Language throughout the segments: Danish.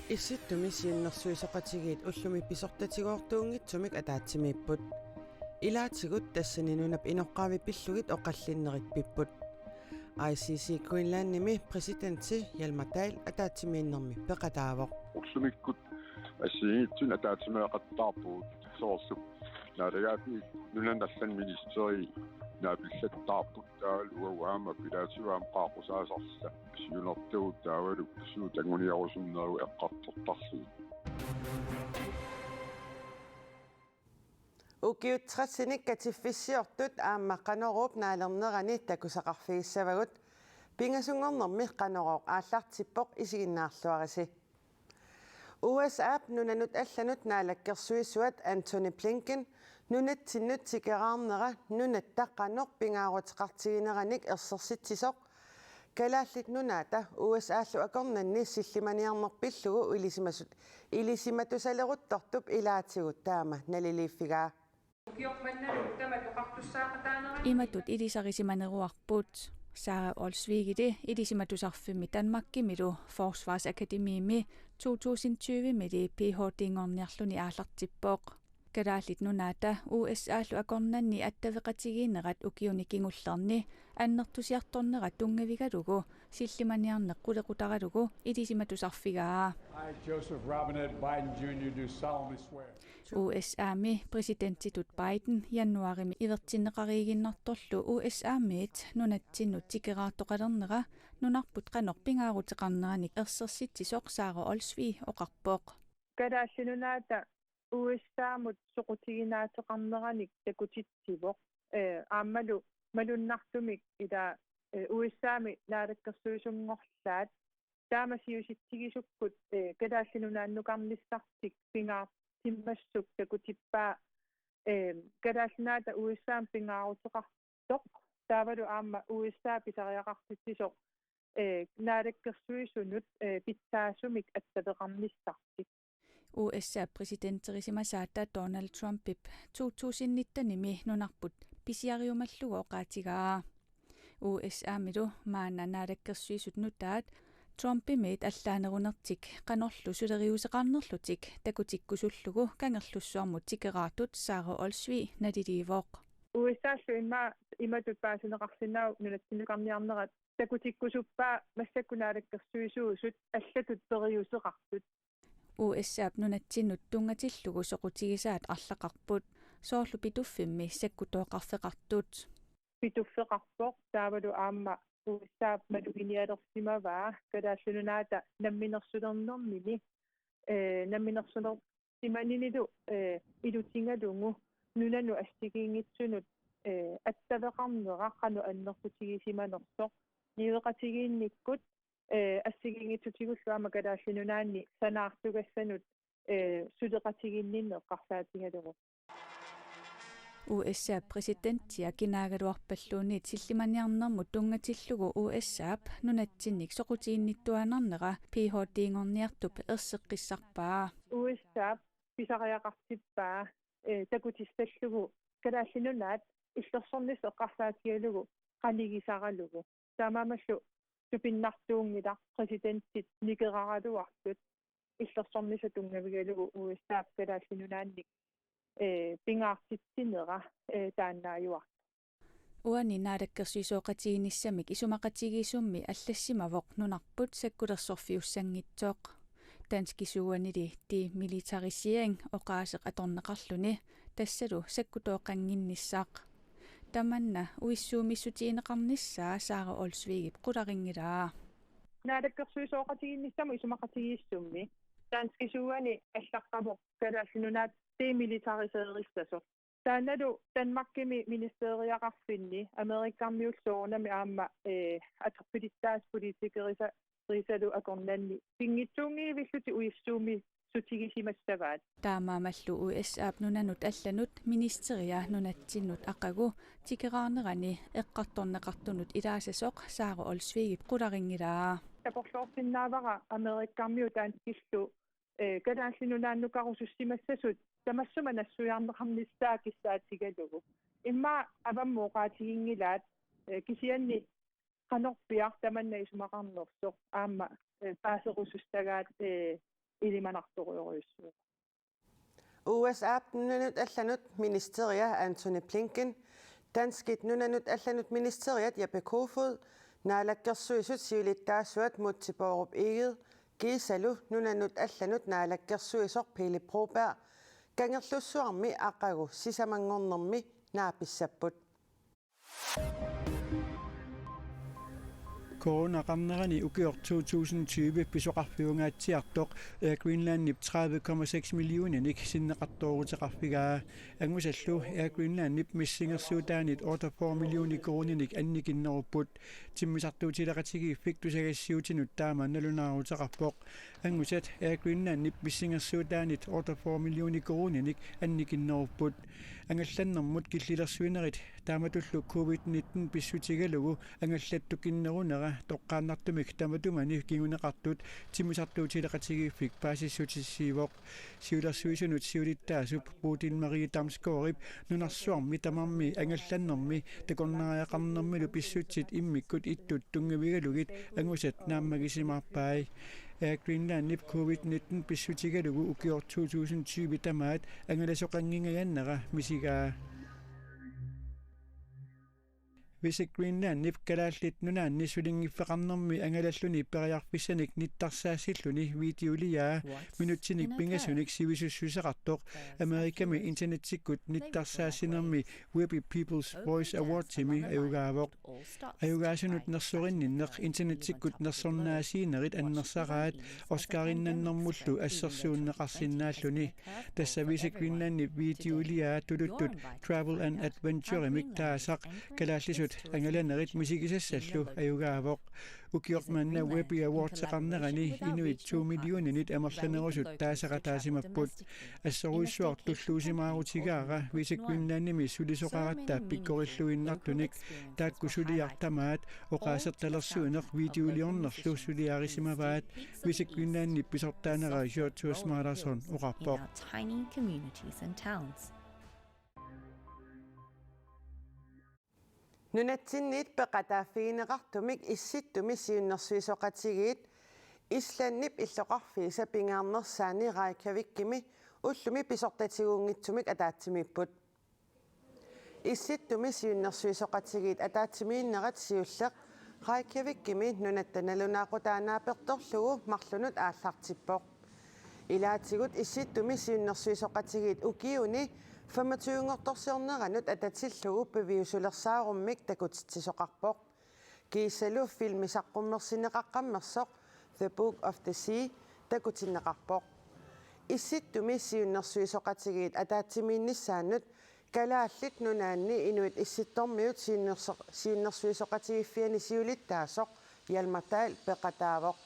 Исситтуми сииннэрсуисоқатигиит уллуми писортатигуортуунгитсумик атаатсимииппут илаатигут тассанинунап иноққаами пиллугит оқаллиннерит пиппут ICC Greenland-ними президенти Hjalmar Dahl атаатсимииннэрми пеқатаавоқ уллумиккут ассигиитсун атаатсимеэқаттаарпуут соорсуп наалагаапи нунанналлан министери наапиллаттаарпут таал уаама пилаативаам qaaqusaasorsa сиунэртуут таавалу суу тангуниарусуннеру эққартортарсуу укиутсрассиник катиффиссиортут аама каноруп наалернерани такусақарфигиссавагут пингасунгорнэрми канороқ ааллартиппоқ исигиннаарлуариси USA нунанут алланут наалаккерсуисуат Антони Блинкен нунатсиннут тикераарнера нунаттаққанор пингаарутеқартигинераник ерсерситсисоқ калааллит нунаата USA-лу акорнанни силлиманиарнерпиллугу илисиматусалеруттортуп илаатигут таама налилииффигаа иматут илисарисиманеруарпут Sara Olsvigide ilisimatusarfimmi Danmarkimilu Forsvarsakademiimi 2020-mili PhD-ngorniarluni aallartippoq kalaallit nunaata USA-lu akornanni attaveqatigiinerat ukiunikingullerni annertusiartornerat tungavigalugu sillimaniarneqqulequtaralugu ilisimatusarfigaa Joseph Robinette Biden Jr. do solemnly swear. USA-mi presidenttitut Biden januarimi ivertinneqarigiinnertorlu USA-miit nunatsinnu tikeraartoqalernera nunarput qanorpingaaruteqarneranik ersersitsisoq Sara Olsvig oqarpoq kadaallunaata USA-mut soqutiginaateqarneranik takutitsivoq aammalu malunnartumik ila USA-mi naalakkersuisungorlaat taamasiusittigisukkut kadaallunaannuqarnissartik pingaa timmassuk takutippaa kadaallunaata USA-m pingaaruteqartoq taavalu aamma USA pisariaqartissisoq naalakkersuisunut pitsaasumik attapeqarnissartik USA presidenterisimasaata Donald Trumpip 2019-nimi nunarput pisiariumallugu oqaatigaa USA-milu maana naalakkersuisut nutaat Trumpimit allaanerunertik qanorlu suleriuseqarnerlutik takutikkusullugu kangerlussuarmut tikeraatut Sara Olsvig naliliivoq USA-llu imatut paasineqarsinau nunatsinnuqarniarnerat takutikkusuppaa massakkunaalakkersuisuusut allatut periuseqartut USA nunatsinnut tungatillugu soqutigisaat arlaqarput soorlu pituffimmi sakkutooqarfeqartut pituffeqarpoq taavalu aamma USA maluginialersimavaa kadaallunaata namminersulernermini namminersuler timaninilu ilutingalungu nunanu assigiingitsunut attaveqarnera qanu annerputigisimанерсоq niveqatigiinnikkut ассигингитсутигуллуама калааллинунаанни санаартугассанут сулеқатигинниннеққарсаатигалугу USA presidenttia kinaaгаluarpalluunniit sillimaniarnermu tungатиллугу USA-ап nunatsinnik soqutiinnittuanarnera PhD-ngorniartup erseqqissarpaa USA-ап pisariaqartippaa takutissаллугу калааллинунаат иллерсорнис эққарсаатигалугу qanigisaralugu таамаамаллу тупиннартуунгила президенттит никераралуартут иллерсорниса тунгавигалугу USA калааллинунаанник пингаартитсинера тааннааюар уани наалаккерсуисооqatiginissamik isumaqatigisuummi аллассимавоq nunarput sakkulersorfiussangitsoq танскисууанили ти милитарисering оqaaseq аторнеqarluni тассалу sakkutoqanginnissaaq таманна уиссуумиссутиинеqarnissaa Sara Olsvigip qularingilaa наалаккерсуисооqatiginnissama isumaqatigiissummi танскисууани аллаққавоқ калааллинунаат демилитарисеерissasor тааналу Danmarkimi ministeriaqarfinni Amerikkarmiulluornami aamma atorpilittaas politikerisa risalu akornanni pingitsuungiivilluti uissuumi sutigissimassavaat таамаамаллу USA-ап нунанут алланут министериа нунатсиннут ақагу тикераарнерани эққарторнеқартунут илаасасоқ Sara Olsvigip qularingilaa тапорлуорсиннаавара Amerikkarmiu таанскиллу калааллинунааннукарусуссимассасут тамассума нассуяарнеқарнissaa киссаатигалугу имма аваммооqaатигингилаат кисианни qanorpiar tamanna isumaqarnersoq aamma paaserusustagaat илиманарторюориуссуу USA nunanut allanut ministeria Antony Blinken danskit nunanut allanut ministeriat Jeppe Kofod naalakkersuisut siulittaassuat Mutsiborup Eged Gisalu nunanut allanut naalakkersuisoq Philip Broberg kangerlussuarmi aqagu sisamangornermi naapissaput Coronaqarnerani ukior 2020 pisoqarfiungaatsiartoq Greenlandnip 30,6 millionenik sinneqartoorutеqarfigaa angusallu Greenlandnip missingersuutaanit 84 millioni kronenik annikinnerupput timmisartuutileqatigiiffik tusagassiutinut taama nalunaaruteqarpoq angusat Greenlandnip missingersuutaanit 84 millioni kronenik annikinnerupput angallannermut killilersuinerit taamatullu COVID-19 pissutigalugu angallattukinnerunera toqqaannartumik tamatumani kinguneqartut timusartuutileqatigiiffik paasissutissiivoq siulersuisunut siulittaasup Putin Marie Damsgaardip nunarsuarmi tamarmi angallannermi takornariaqarnermilu pissutsit immikkut ittut tungavigalugit angusat naammagisimaarpai Greenlandnip COVID-19 pissutigalugu ukior 2020 tamaat angalasoqanngingayannera misigaa Visit Greenlandnip kalaallit nunaanni sulingiffeqarnermi angalalluni periarfissanik nittarsaasilluni videoliaa minutinik pingasunik sivisussuiseqartoq Amerikami internetsikkut nittarsaasinermi Webby People's Voice Award-timi ayugaavoq ayugaasunut nersorinninneq internetsikkut nersornaasiinerit annersaraat Oscarinnannermullu assersuunneqarsinnaalluni tassa Visit Greenlandnip videoliaa tuluttut Travel and Adventure-imik taasaq kalaallisut angalannerit musigisassallu ayugaavoq ukiormanna Webby Awards-eqarnerani inuit 2 millioninit amerlanerusut taasaqataasimapput assoruissuart tulluusimaarutigaara Visit Greenlandnimi sulisoqarattaap pikkorilluinnartunik taakku suliartamaat oqaasertalersuineq videoliornerlu suliarisimavaat Visit Greenlandnip pisortaanera Short Tours Marathon oqarpoq tiny communities and towns. Nunatsinniit peqataafiineqartumik issittumi siunnersuisoqatigiit Islandnip illoqarfiisa pingaarnersaani Reykjavikkimi ullumi pisortatiguungitsumik ataatimipput issittumi siunnersuisoqatigiit ataatimiinnerat siulleq Reykjavikkimi nunattanalunaaqutaanaapertorlugu marlunut aallartippoq ilaatigut issittumi siunnersuisoqatigiit ukiuni 25-ngortorsiorneranut atatillugu piviusulersaarummik takutitsisoqarpoq kiisalu filmisaqqummersineqaqqammersoq The Book of the Sea takutinneqarpoq issittumi siunnersuisoqatigiit ataatimiinnissaannut kalaallit nunaanni inuit issittormiut siunnersuisoqatigiffiani siulittaasoq Hjalmar peqataavoq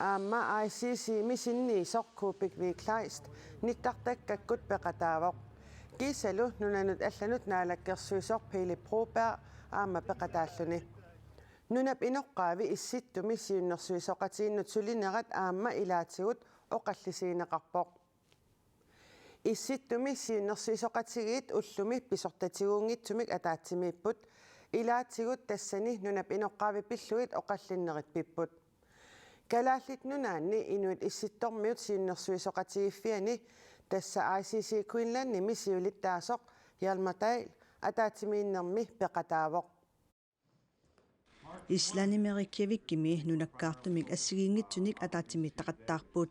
aamma ICC misinniisoq Kuupik Kleist nittartakkakkut peqataavoq kiisalu nunanut allanut naalakkersuisoq Philip Broberg aamma peqataalluni nunap inoqqaavi issittumi siunnersuisoqatiginnut sulinerat aamma ilaatigut oqallisiineqarpoq issittumi siunnersuisoqatigiit ullumi pisortatiguungitsumik ataatimiipput ilaatigut tassani nunap inoqqaavi pilluit oqallinnerit pipput kalaallit nunaanni inuit issittormiut siunnersuisoqatigiffiani tassa ICC Greenlandnimi siulittaasoq Hjalmar ataatimiinnermi peqataavoq Islanimerikkjavikkimi nunakkaartumik assigiingitsunik ataatimittaqattaarput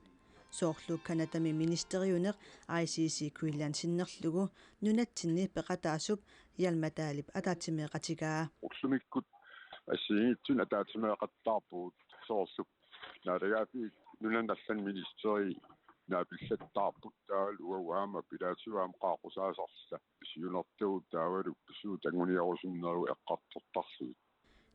soorlu kanatami ministeriuneq ICC Greenland sinnerlugu nunatsinni peqataasup Hjalmar ataatimeeqatigaa ullumikut assigiingitsun ataatimeeqattaarpuut soorlup naaragaapi nunannallan ministeri naapillattaarput taal uawaama pilaatuaam qaaqusaasorsa siunertuut taavalu suut anguniarusunneru eqqartortarlu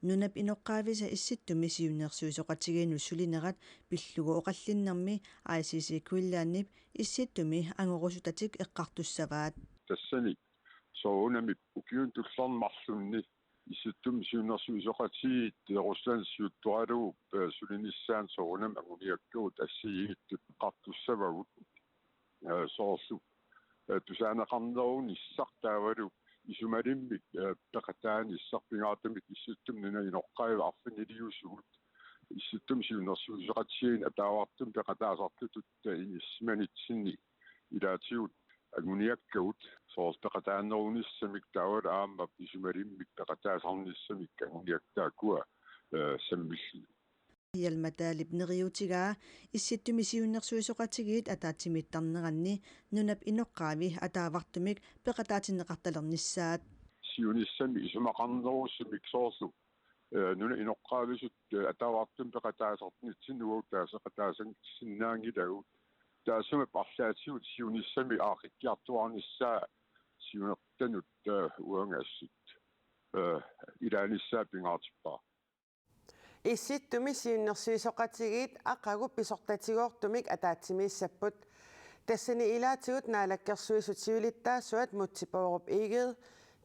nunap inoqqaavisa issittumi siunnersuisoqatigiinu sulinerat pillugu oqallinnermi ICC Greenlandnip issittumi angorusutatik eqqartussavaat tassani sounamip ukiun tullarmarlunni issittum siunnersuisoqatigiit Rusland siuttualugu sulinissaan sounam anguniakkuut assigiittut qartussavagut soorlu tusaaneqarnerun issartaavalu isumalimik peqataani issarpingaartamik issittum nuna inoqqaiva arfiniliusugut issittum siunersuuseqatsiin ataavartum peqataasarlutut inismanitsinni ilaatigut aguniakkagut soorpeqataannerunissamik taawat aamma isumalimik peqataasarnissamik aguniaktaakua sammilli Yalmataalip neriutigaa исситтумисиуннэрсуисоқатигиит атаатсимиттарнеранни нунап иноққаави атаавартумик пеқатаатиннеқарталерниссаат сиунissami исумақарнеруссамик соорлу нуна иноққаависут атаавартум пеқатаасартнитсин уутаасеқатаасан синнаангилагу таасума парлаатигут сиунissami аақиккиартуарниссаа сиунертанут уангассут илааниссаа пингаартиппаа исситтумисиуннэрсуисоқатигиит аққагу писортатигоортумик атаатсимииссаппут тассани илаатигут наалаккерсуисут сиулиттаассуат мутсипаоруп игеed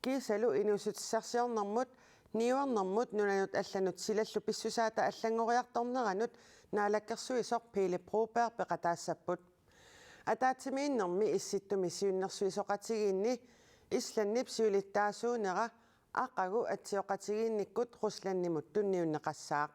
кисалу инусутиссарсиорнэрмут ниуарнэрмут нунанут алланут силаллу писсусаата аллангориарторнеранут наалаккерсуисор Philip Broberg пеқатаассаппут атаатсимииннэрми исситтумисиуннэрсуисоқатигиинни исланнип сиулиттаасуунера аққагу атсиоқатигиинниккут русланнимут тунниуннеқассаақ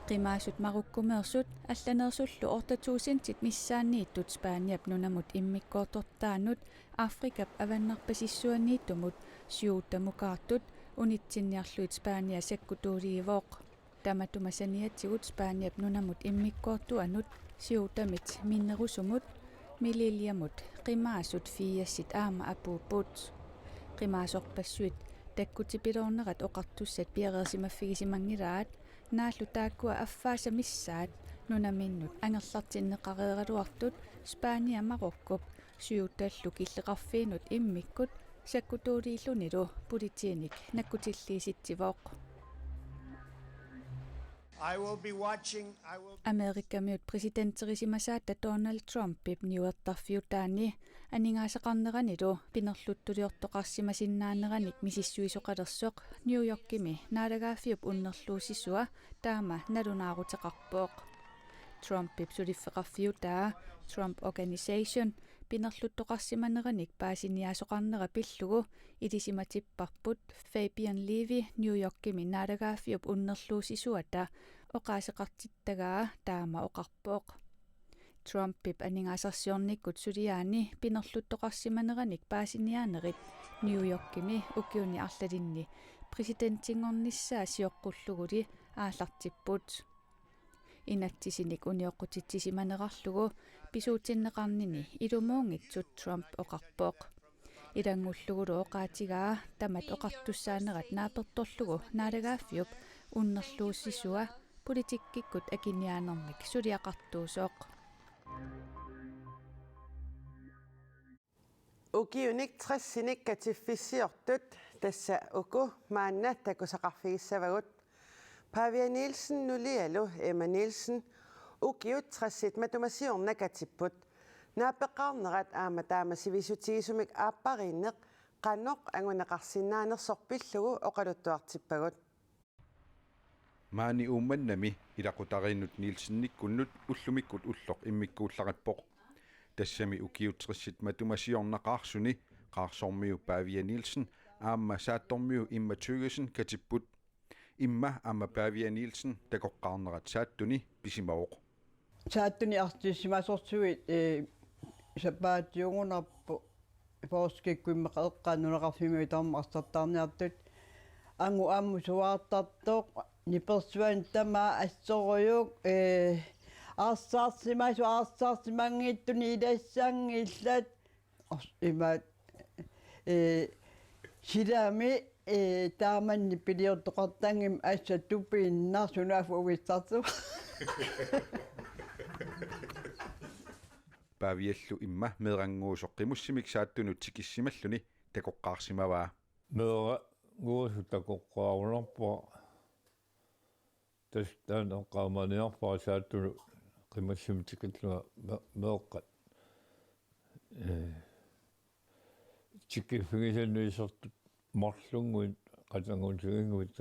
qimaasut marukkumeersut allaneersullu ortatuusintит missaaниittut Spaaniap nunamut immikkoortortaanut Afrikap avannarpasissuaniittumut siuuttamukaartut unitsinniarluit Spaania sakkutuuliivooq tamatumasaniatsigut Spaaniap nunamut immikkoortuanut siuutamit minnerusumut mililiamut qimaasut fiassit aama apuuput qimaasorpassuit takkutipilornerat oqartussat piareersimaffigisimangiraat naallu taakkua affaasamissaat nunaminnut angerlartinneqareeraluartut Spaania Marokkup suyuttallu killeqarfiinut immikkut sakkutuuliillunilu politiinik nakkutilliisitsivoq Amerikamiut presidenterisimasaata Donald Trumpip niuertarfiutaani aningaasaqarneranilu pinerluttuliortoqarsimasinnaaneranic misissuisoqalersoq New Yorkimi naalagaafiup unnerluusissua taama nalunaaruteqarpooq Trumpip suliffeqarfiutaa Trump Organization pinerluttoqarsimaneranic paasiniaasoqarnera pillugu ilisimatipparput Fabian Levy New Yorkimi naalagaafiup unnerluusissuata oqaaseqartittagaa taama oqarpooq Trumpip aningaasarsiornikkut suliaani pinerluttoqarsimaneranic paasiniaanerit New Yorkimi ukiuni arlalinni presidenttingornissaa sioqqulluguli aallartipput inattisinik unioqqutitsisimanerarlugu pisuutinneqarnini ilumuungitsut Trump oqarpooq ilangullugulu oqaatigaa tamat oqartussaanerat naapertorlugu naalagaaffiup unnerluussissua politikkikkut akiniaanermik suliaqartuusooq ukiunik 60-sinik katiffissiortut tassa uku maanna takusaqarfigissavagut Pavia Nielsen nulialu Emma Nielsen ukiut 60-sit matumasiornakatipput naapeqqaarnerat aama taamasivisutigisumik aappariinneq qannoq anguneqarsinnaanersorpillugu oqaluttuartippagut maani uummannami ilaqutarinnut Nielsennikkunnut ullumikkut ulloq immikkuullaratpoq tassami ukiut 60-sit matumasiornaqaarsuni qaarsormiu Pavia Nielsen aamma saattormiu Imma Tygesen katipput imma amma Pavia Nielsen takoqqaarnerat saattuni pisimaoq saattuni artissimasorsuit sappaatiungunarpu forskikkuimmeqeqqaanuneqarfimi tarmartartarniartut angu aammu suaartartoq nipersuan tamaa assoruyuk aarssaarsimangiittuni ilassangillat imaat silami taamanni piliortoqartangim assa tupiinnaarsunaafu uissartu Paviallu imma meeranguusoqqimussimik saattunut tikissimalluni takoqqaarsimavaa meeranguusu takoqqaarunerpa tastaan oqqaamaniarpa saattunu qimassimtikillua meeqqat tikiffigisannuisertut morlunguit qatanguutiginguit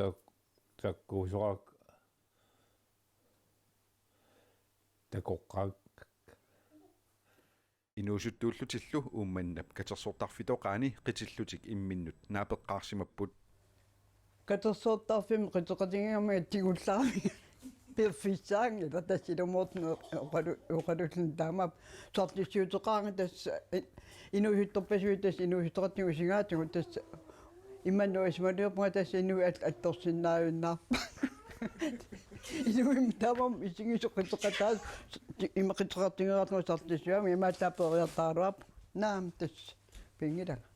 takkuusoraak takoqqaak Katersortarfim qitoqatingiami tigullaami perfissaangi tatassilumortun oqalullen taamap sortisiuteqaanga tassa inuhittorpasui tass inuhittoqattigu singaatigu tassa immannuismaliupunga tassa inui attorsinnaayunnaar inuim taamam isingisoqitoqataas imaqitoqartingeratngu sortisiuami imaattaaperiartaaruap naam tass pingilanga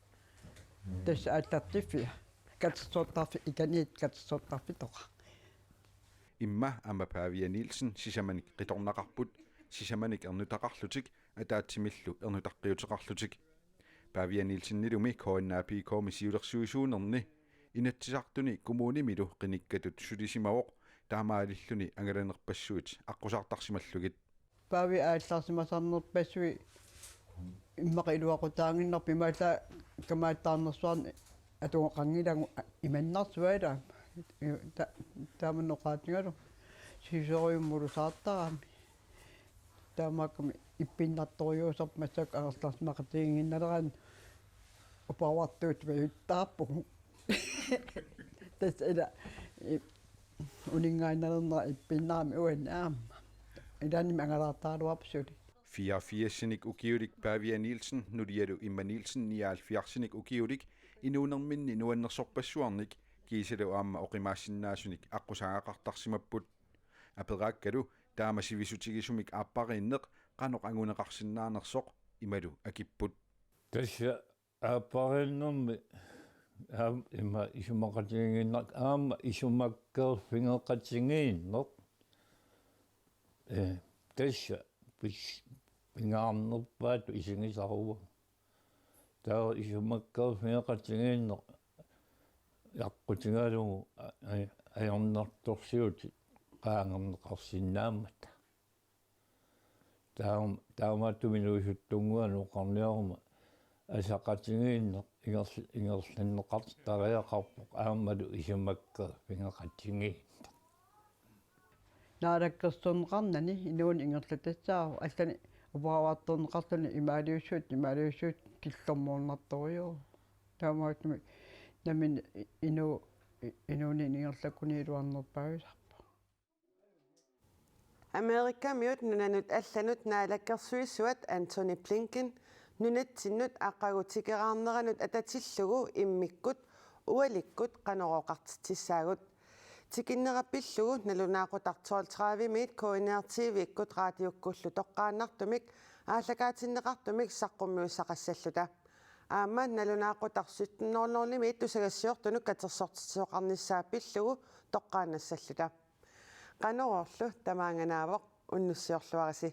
tassa attartifia katersortarfi ikaniit katersortarfitoqa imma amma Pavia Nielsen sisamanik qitornaqarput sisamanik ernutaqarlutik ataatsimillu ernutaqqiuteqarlutik Pavia Nielsen nilumi koonnaapi koomisiulersuisuunerni inatsisartuni kumuunimilu qinikkatut sulisimavoq taamaalilluni angalanerpassuit aqqusartarsimallugit Pavia aallarsimasarnerpassui immaqiluaqutaanginnerpi maala kamaattaarnersuarni atuoqangilagu imannarsuala taamannoqaatigalu sisoriummulusaartarami taamakkami ippinnartoriuusarp massak aqerlarsimaqatiginginnaleraan upawartuut viuttaarpugu tasila uningaannalerna ippinnarami uannaamma ilaanimi angalaartaaluarpsuli 84-sinik ukiulik Pavia Nielsen nulialu Imma Nielsen 79-sinik ukiulik inuunerminni nuannersorpassuarnik kiiselu aamma oqimaassinnaasunik aqqusagaaqartarsimapput aperaakkalu taamasivisutigisumik aappariinneq qanoq anguneqarsinnaanersoq imalu akipput tassa aappariinnermi imma isumaqatiginginnak aamma isumakkeerfingeqatigiinneq tassa pingaarnerpaatu isingisaruwa taa isumakkeerfingeqatigiinneq yaqqutigalugu ajornertorsiuti qaangerneqarsinnaamata taamaattuminuisuttunguanu qarniaruma asaqatigiinneq ingerlanneqartariaqarpoq aammalu isumakkeerfingeqatigiin naalakkersorneqarnani inuuni ingerlatassaaru allani upaavaartorneqarluni imaaliussuut killormuornartoriu taamaattumi namin inuuni ingerlakuniluarnerpaagisarpa Amerikamiut nunanut allanut naalakkersuissuat Antony Blinken nunatsinnut aqqagutikeraarneranut atatillugu immikkut ualikkut qanoroqartitissaagut tikinnerapillugu nalunaaqutaqtuartraavimiit KNR-TV-ikkut raadiukkullu toqqaannartumik ааллакаатиннеқартумик саққуммиуссақассаллута аама налунааққутарсутноорлорлими иттусагассиортунук катерсортисоқарниссааппиллугу тоққаанассаллута қанорорлу тамаанганаавоқ уннуссиорлуараси